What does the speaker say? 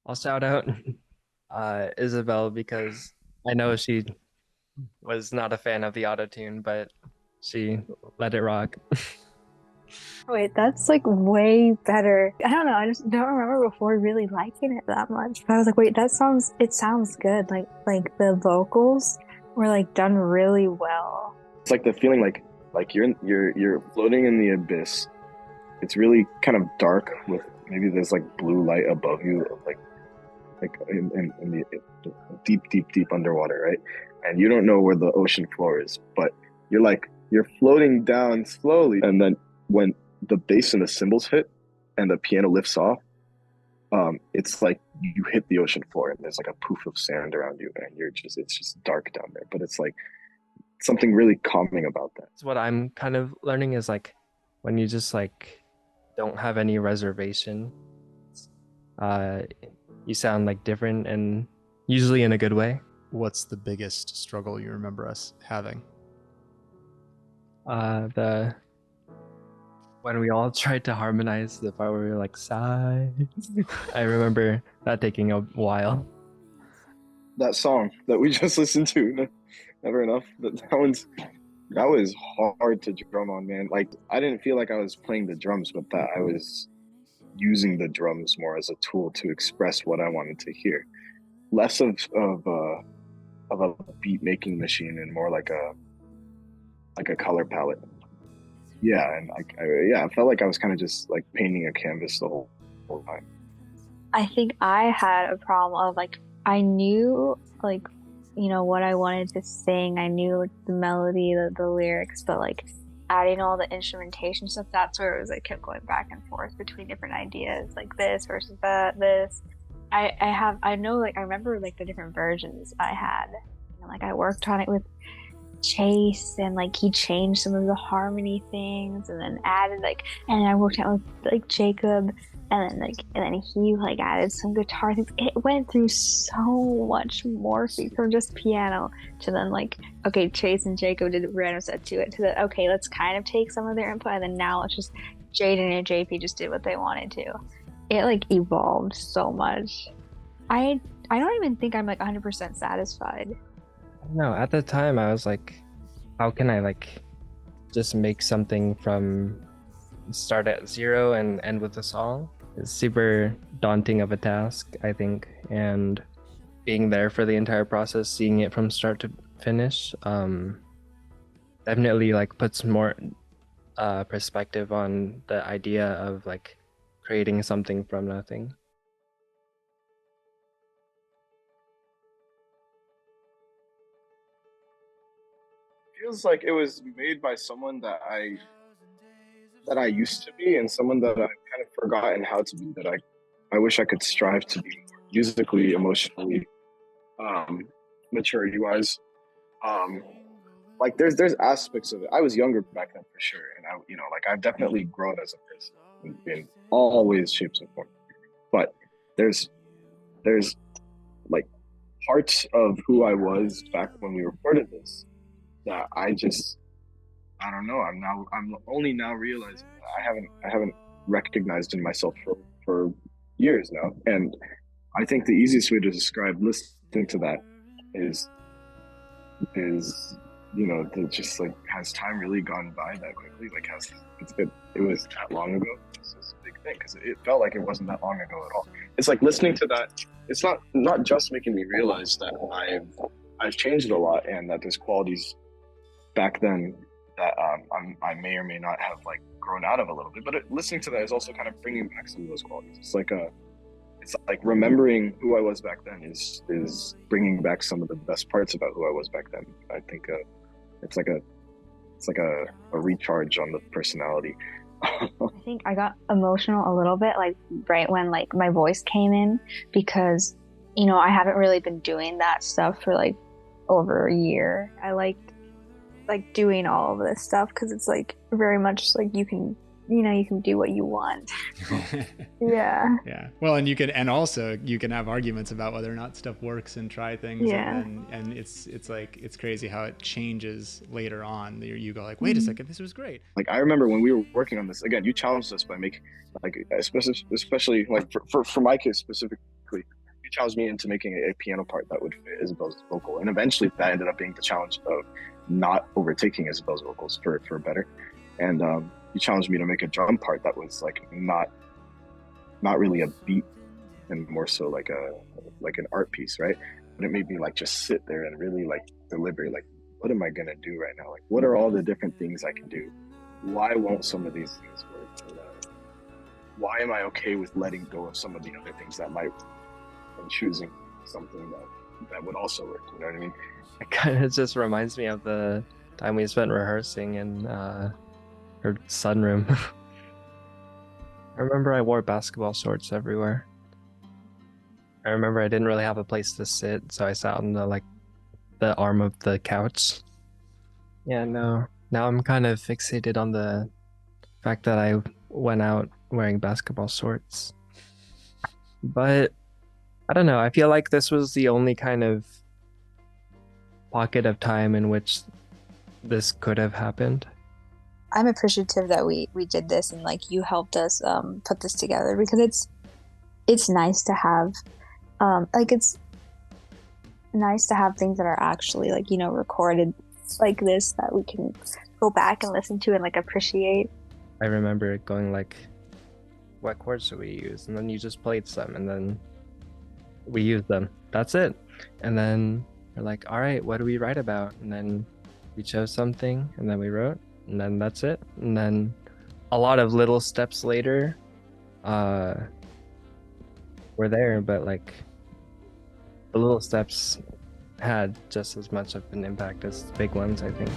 I'll shout out Isabel because I know she was not a fan of the auto tune, but she let it rock. Wait, that's like way better. I don't know. I just don't remember before really liking it that much. But I was like, wait, it sounds good. Like the vocals were like done really well. It's like the feeling like you're floating in the abyss. It's really kind of dark with maybe there's like blue light above you, like in the deep underwater, right? And you don't know where the ocean floor is, but you're floating down slowly, and then when the bass and the cymbals hit and the piano lifts off, it's like you hit the ocean floor and there's like a poof of sand around you, and it's just dark down there, but it's like something really calming about that. So what I'm kind of learning is like when you just like don't have any reservation, uh, you sound like different and usually in a good way. What's the biggest struggle you remember us having? The when we all tried to harmonize the part where we were like sigh. I remember that taking a while. That song that we just listened to, Never Enough, that was hard to drum on, man. Like I didn't feel like I was playing the drums, but that I was using the drums more as a tool to express what I wanted to hear. Less of a beat making machine and more like a color palette. Yeah, and I felt like I was kind of just like painting a canvas whole time. I think I had a problem of like I knew like what I wanted to sing. I knew like the melody, the lyrics, but like adding all the instrumentation stuff, that's where it was like kept going back and forth between different ideas, like this versus that, this. I know like I remember like the different versions I had. Like I worked on it with Chase and like he changed some of the harmony things and then added like and I worked out with like Jacob and then he like added some guitar things. It went through so much morphing from just piano to then like okay, Chase and Jacob did a random set to it to the okay, let's kind of take some of their input and then now it's just Jaden and JP just did what they wanted to. It like evolved so much. I don't even think I'm like 100% satisfied. No, at the time I was like, how can I like just make something from start at zero and end with a song? It's super daunting of a task, I think, and being there for the entire process, seeing it from start to finish, definitely like puts more perspective on the idea of like creating something from nothing. Feels like it was made by someone that I used to be and someone that I've kind of forgotten how to be, that I wish I could strive to be more musically, emotionally, maturity wise. Um, like there's aspects of it. I was younger back then for sure, and like I've definitely grown as a person in all ways, shapes, and forms. But there's there's like parts of who I was back when we recorded this that I don't know. I'm only now realizing that I haven't recognized in myself for years now. And I think the easiest way to describe listening to that is just like, has time really gone by that quickly? Like it was that long ago? This is a big thing because it felt like it wasn't that long ago at all. It's like listening to that. It's not just making me realize that I've changed a lot and that there's qualities back then that I may or may not have like grown out of a little bit. But listening to that is also kind of bringing back some of those qualities. It's like remembering who I was back then is bringing back some of the best parts about who I was back then. I think it's like a recharge on the personality. I think I got emotional a little bit like right when like my voice came in because I haven't really been doing that stuff for like over a year. I like doing all of this stuff because it's like very much like you can do what you want. Yeah. Yeah. Well, and also you can have arguments about whether or not stuff works and try things. Yeah. And it's like, it's crazy how it changes later on. You go like, wait a second, this was great. Like, I remember when we were working on this, again, you challenged us by making, like, especially like for my case specifically, he challenged me into making a piano part that would fit Isabel's vocal, and eventually that ended up being the challenge of not overtaking Isabel's vocals for better. And he challenged me to make a drum part that was like not really a beat, and more so like an art piece, right? But it made me like just sit there and really like deliberate, like, what am I gonna do right now? Like, what are all the different things I can do? Why won't some of these things work? And, why am I okay with letting go of some of the other things that might, and choosing something that would also work? You know what I mean? It kind of just reminds me of the time we spent rehearsing in her sunroom. I remember I wore basketball shorts everywhere. I remember I didn't really have a place to sit, so I sat on the arm of the couch. Yeah, no. Now I'm kind of fixated on the fact that I went out wearing basketball shorts. But I don't know, I feel like this was the only kind of pocket of time in which this could have happened. I'm appreciative that we did this, and like you helped us put this together, because it's nice to have it's nice to have things that are actually like, you know, recorded like this, that we can go back and listen to and like appreciate. I remember going like, what chords should we use? And then you just played some, and then we used them. That's it. And then we're like, all right, what do we write about? And then we chose something, and then we wrote, and then that's it. And then a lot of little steps later were there, but like the little steps had just as much of an impact as the big ones, I think.